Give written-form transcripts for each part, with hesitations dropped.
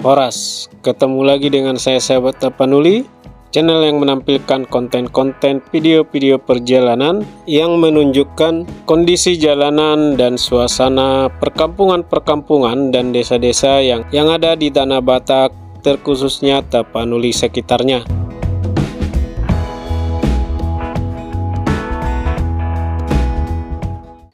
Horas. Ketemu lagi dengan saya sahabat Tapanuli, channel yang menampilkan konten-konten video-video perjalanan yang menunjukkan kondisi jalanan dan suasana perkampungan-perkampungan dan desa-desa yang ada di Tanah Batak, terkhususnya Tapanuli sekitarnya.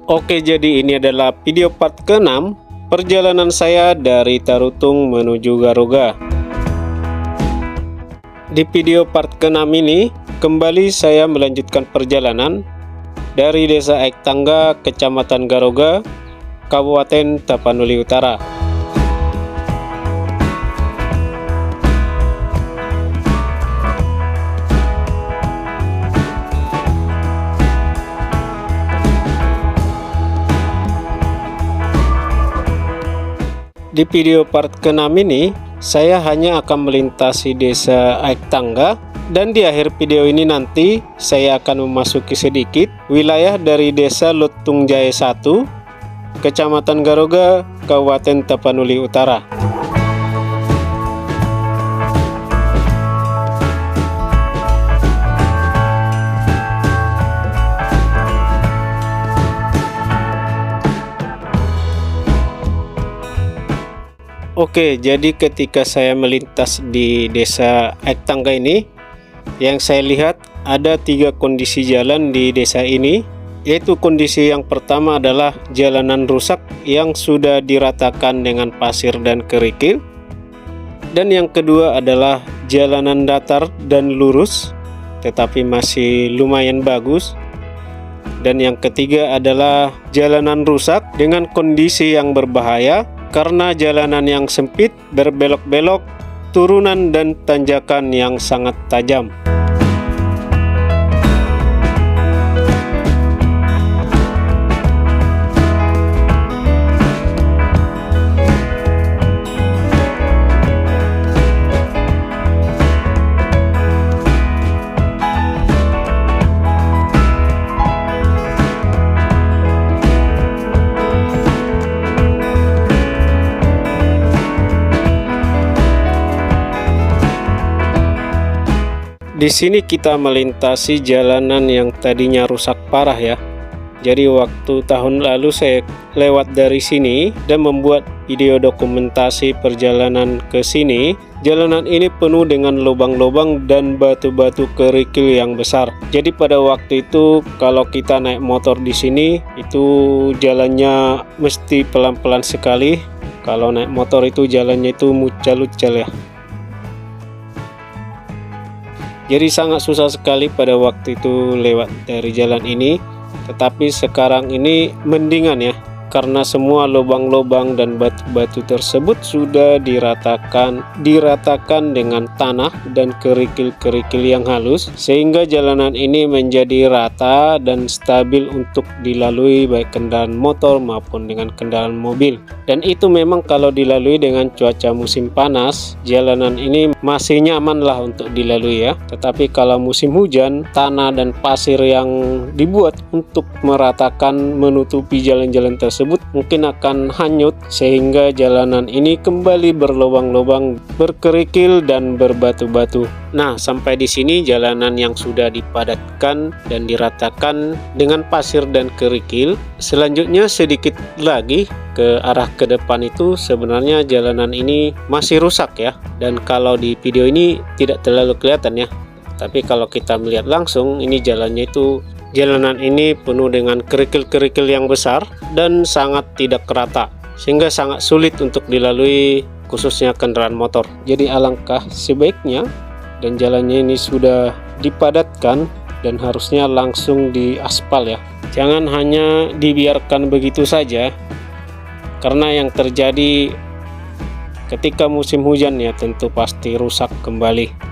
Oke, jadi ini adalah video part ke-6 perjalanan saya dari Tarutung menuju Garuga. Di video part ke-6 ini kembali saya melanjutkan perjalanan dari Desa Aik Tangga, Kecamatan Garuga, Kabupaten Tapanuli Utara. Di video part ke-6 ini, saya hanya akan melintasi Desa Aik Tangga, dan di akhir video ini nanti saya akan memasuki sedikit wilayah dari Desa Lutung Jaya 1, Kecamatan Garuga, Kabupaten Tapanuli Utara. Oke, jadi ketika saya melintas di Desa Aik Tangga ini, yang saya lihat ada 3 kondisi jalan di desa ini, yaitu kondisi yang pertama adalah jalanan rusak yang sudah diratakan dengan pasir dan kerikil, dan yang kedua adalah jalanan datar dan lurus tetapi masih lumayan bagus, dan yang ketiga adalah jalanan rusak dengan kondisi yang berbahaya karena jalanan yang sempit, berbelok-belok, turunan dan tanjakan yang sangat tajam. Di sini kita melintasi jalanan yang tadinya rusak parah ya. Jadi waktu tahun lalu saya lewat dari sini dan membuat video dokumentasi perjalanan ke sini. Jalanan ini penuh dengan lubang-lubang dan batu-batu kerikil yang besar. Jadi pada waktu itu kalau kita naik motor di sini itu jalannya mesti pelan-pelan sekali. Kalau naik motor itu jalannya itu mucal-mucal ya. Jadi sangat susah sekali pada waktu itu lewat dari jalan ini. Tetapi sekarang ini mendingan ya, karena semua lubang-lubang dan batu-batu tersebut sudah diratakan dengan tanah dan kerikil-kerikil yang halus, sehingga jalanan ini menjadi rata dan stabil untuk dilalui baik kendaraan motor maupun dengan kendaraan mobil. Dan itu memang kalau dilalui dengan cuaca musim panas, jalanan ini masih nyaman lah untuk dilalui ya. Tetapi kalau musim hujan, tanah dan pasir yang dibuat untuk meratakan menutupi jalan-jalan tersebut mungkin akan hanyut, sehingga jalanan ini kembali berlubang-lubang, berkerikil dan berbatu-batu. Nah, sampai di sini jalanan yang sudah dipadatkan dan diratakan dengan pasir dan kerikil. Selanjutnya sedikit lagi ke arah ke depan itu sebenarnya jalanan ini masih rusak ya. Dan kalau di video ini tidak terlalu kelihatan ya. Tapi kalau kita melihat langsung, ini jalanan ini penuh dengan kerikil-kerikil yang besar dan sangat tidak rata, sehingga sangat sulit untuk dilalui khususnya kendaraan motor. Jadi alangkah sebaiknya, dan jalannya ini sudah dipadatkan dan harusnya langsung diaspal ya. Jangan hanya dibiarkan begitu saja, karena yang terjadi ketika musim hujan ya tentu pasti rusak kembali.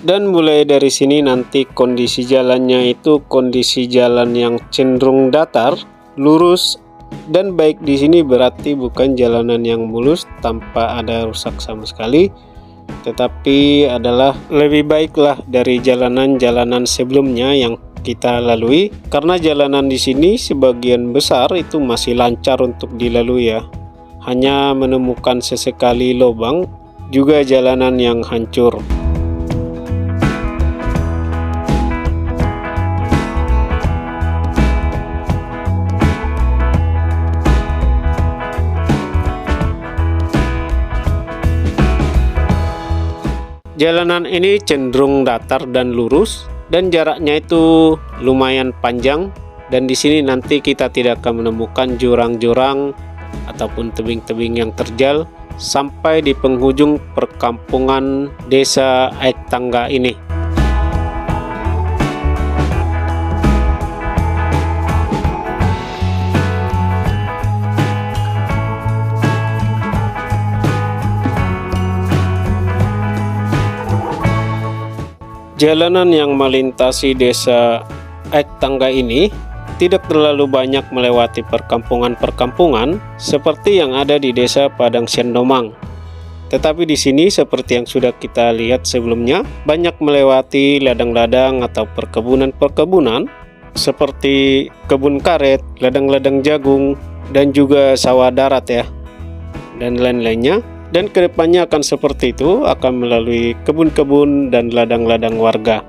Dan mulai dari sini nanti kondisi jalannya itu kondisi jalan yang cenderung datar, lurus, dan baik di sini berarti bukan jalanan yang mulus tanpa ada rusak sama sekali, tetapi adalah lebih baiklah dari jalanan-jalanan sebelumnya yang kita lalui, karena jalanan di sini sebagian besar itu masih lancar untuk dilalui ya. Hanya menemukan sesekali lubang, juga jalanan yang hancur. Jalanan ini cenderung datar dan lurus, dan jaraknya itu lumayan panjang, dan di sini nanti kita tidak akan menemukan jurang-jurang ataupun tebing-tebing yang terjal sampai di penghujung perkampungan desa Aek Tangga ini. Jalanan yang melintasi desa Aek Tangga ini tidak terlalu banyak melewati perkampungan-perkampungan seperti yang ada di desa Padang Siandomang. Tetapi di sini seperti yang sudah kita lihat sebelumnya, banyak melewati ladang-ladang atau perkebunan-perkebunan seperti kebun karet, ladang-ladang jagung, dan juga sawah darat ya, dan lain-lainnya. Dan kedepannya akan seperti itu, akan melalui kebun-kebun dan ladang-ladang warga,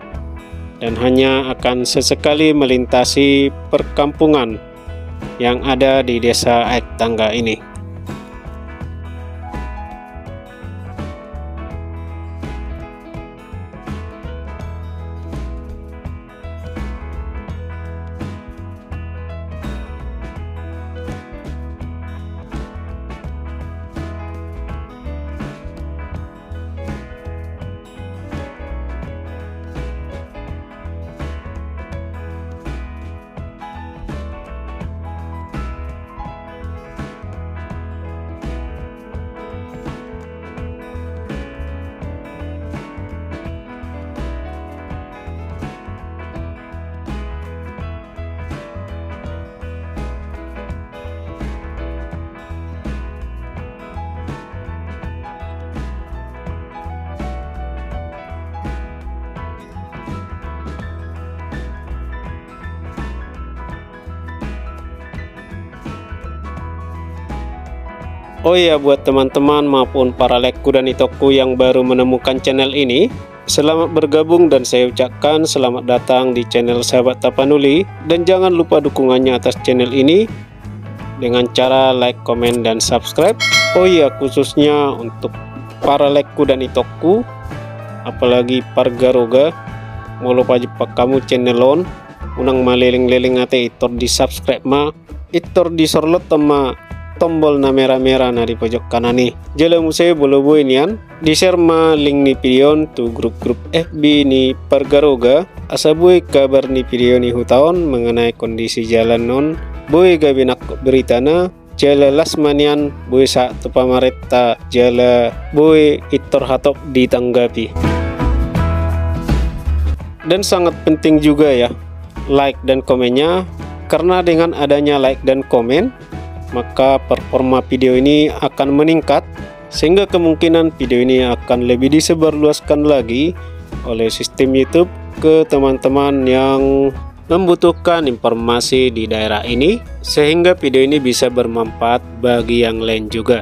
dan hanya akan sesekali melintasi perkampungan yang ada di desa Aek Tangga ini. Oh iya, buat teman-teman maupun para lekku dan itoku yang baru menemukan channel ini, selamat bergabung dan saya ucapkan selamat datang di channel Sahabat Tapanuli, dan jangan lupa dukungannya atas channel ini dengan cara like, komen, dan subscribe. Oh iya, khususnya untuk para lekku dan itoku, apalagi pargaroga, mau lupa jepak kamu channelon, unang maliling-liling ate itor di subscribe ma, itor di sorlot sama tombol na merah-merah na di pojok kanan nih. Jala musai bolo inian di share ma link ni video tu grup-grup FB ni pargaroga, asa boy kabar ni video ni hutaon mengenai kondisi jalan non boy gabinak berita na jala lasmanian boy sa tu pamaretta jala boy itor hatop ditanggapi. Dan sangat penting juga ya like dan komennya, karena dengan adanya like dan komen maka performa video ini akan meningkat, sehingga kemungkinan video ini akan lebih disebarluaskan lagi oleh sistem YouTube ke teman-teman yang membutuhkan informasi di daerah ini, sehingga video ini bisa bermanfaat bagi yang lain juga.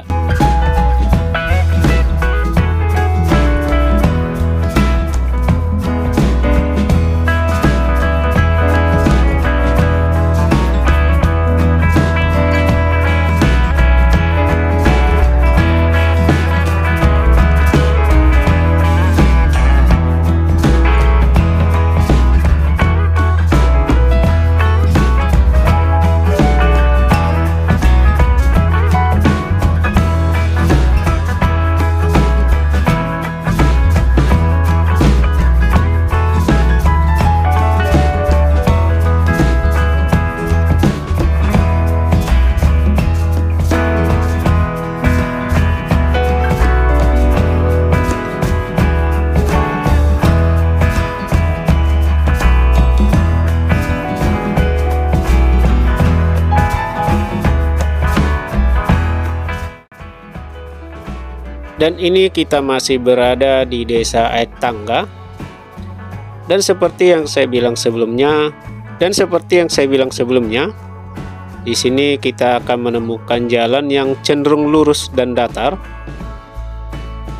Dan ini kita masih berada di Desa Aek Tangga. Dan seperti yang saya bilang sebelumnya, di sini kita akan menemukan jalan yang cenderung lurus dan datar,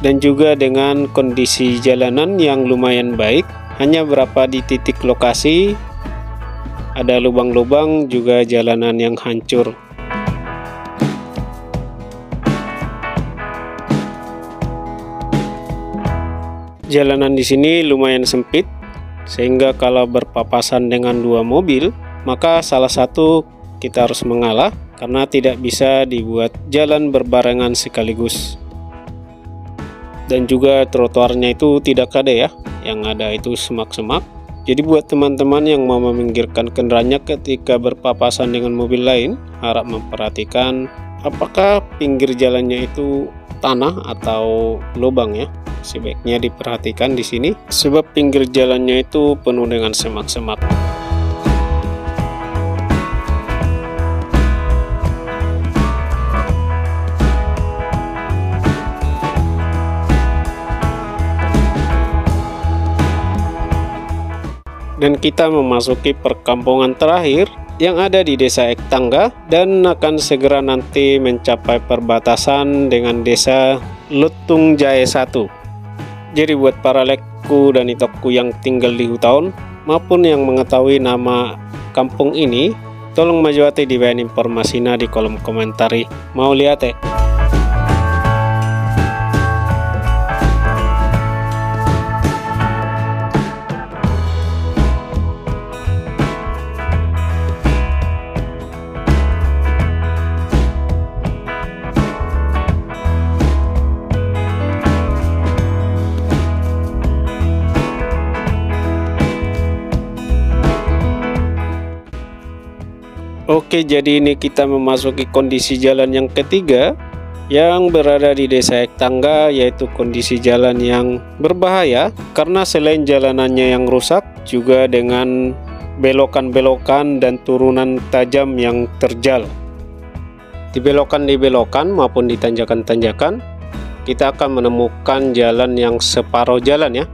dan juga dengan kondisi jalanan yang lumayan baik. Hanya berapa di titik lokasi ada lubang-lubang, juga jalanan yang hancur. Jalanan di sini lumayan sempit, sehingga kalau berpapasan dengan dua mobil, maka salah satu kita harus mengalah karena tidak bisa dibuat jalan berbarengan sekaligus. Dan juga trotoarnya itu tidak ada ya, yang ada itu semak-semak. Jadi buat teman-teman yang mau meminggirkan kendaraannya ketika berpapasan dengan mobil lain, harap memperhatikan apakah pinggir jalannya itu tanah atau lubang ya. Sebaiknya diperhatikan di sini, sebab pinggir jalannya itu penuh dengan semak-semak. Dan kita memasuki perkampungan terakhir yang ada di Desa Aek Tangga, dan akan segera nanti mencapai perbatasan dengan Desa Lutung Jae 1. Jadi buat para lekku dan itokku yang tinggal di Hutaun maupun yang mengetahui nama kampung ini, tolong maju ate di bagian informasinya di kolom komentar. Mau lihat ya? Oke, jadi ini kita memasuki kondisi jalan yang ketiga yang berada di Desa Aek Tangga, yaitu kondisi jalan yang berbahaya karena selain jalanannya yang rusak, juga dengan belokan-belokan dan turunan tajam yang terjal. Di belokan maupun di tanjakan-tanjakan, kita akan menemukan jalan yang separuh jalan ya,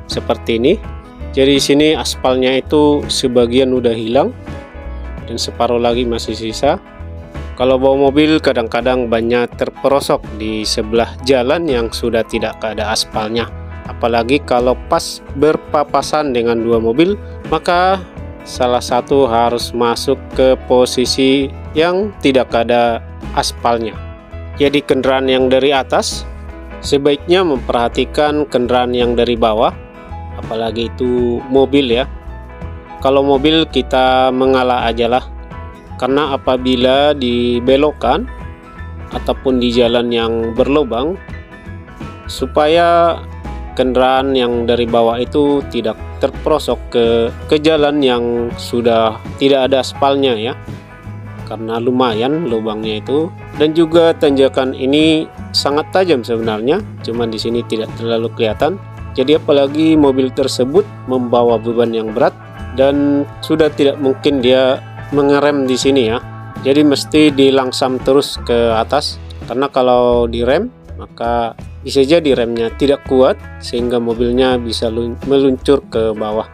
seperti ini. Jadi di sini aspalnya itu sebagian udah hilang dan separuh lagi masih sisa. Kalau bawa mobil kadang-kadang banyak terperosok di sebelah jalan yang sudah tidak ada aspalnya. Apalagi kalau pas berpapasan dengan dua mobil, maka salah satu harus masuk ke posisi yang tidak ada aspalnya. Jadi kendaraan yang dari atas sebaiknya memperhatikan kendaraan yang dari bawah, apalagi itu mobil ya. Kalau mobil kita mengalah aja lah, karena apabila dibelokkan ataupun di jalan yang berlubang, supaya kendaraan yang dari bawah itu tidak terperosok ke jalan yang sudah tidak ada aspalnya ya, karena lumayan lubangnya itu. Dan juga tanjakan ini sangat tajam sebenarnya, cuman di sini tidak terlalu kelihatan. Jadi apalagi mobil tersebut membawa beban yang berat, dan sudah tidak mungkin dia mengerem di sini ya. Jadi mesti dilangsam terus ke atas, karena kalau direm maka bisa jadi remnya tidak kuat sehingga mobilnya bisa meluncur ke bawah.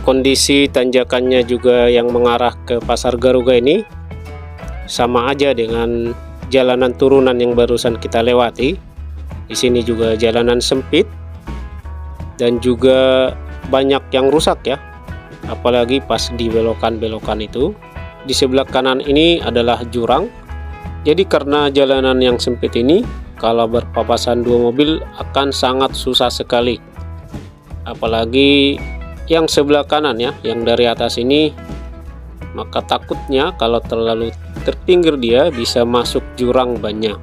Kondisi tanjakannya juga yang mengarah ke Pasar Garuga ini sama aja dengan jalanan turunan yang barusan kita lewati. Di sini juga jalanan sempit dan juga banyak yang rusak ya, apalagi pas di belokan-belokan itu. Di sebelah kanan ini adalah jurang. Jadi karena jalanan yang sempit ini, kalau berpapasan dua mobil akan sangat susah sekali. Apalagi yang sebelah kanan ya, yang dari atas ini, maka takutnya kalau terlalu terpinggir dia bisa masuk jurang banyak.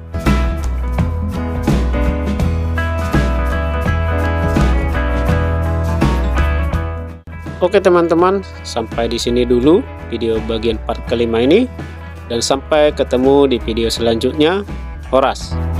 Oke teman-teman, sampai di sini dulu video bagian part kelima ini, dan sampai ketemu di video selanjutnya. Horas.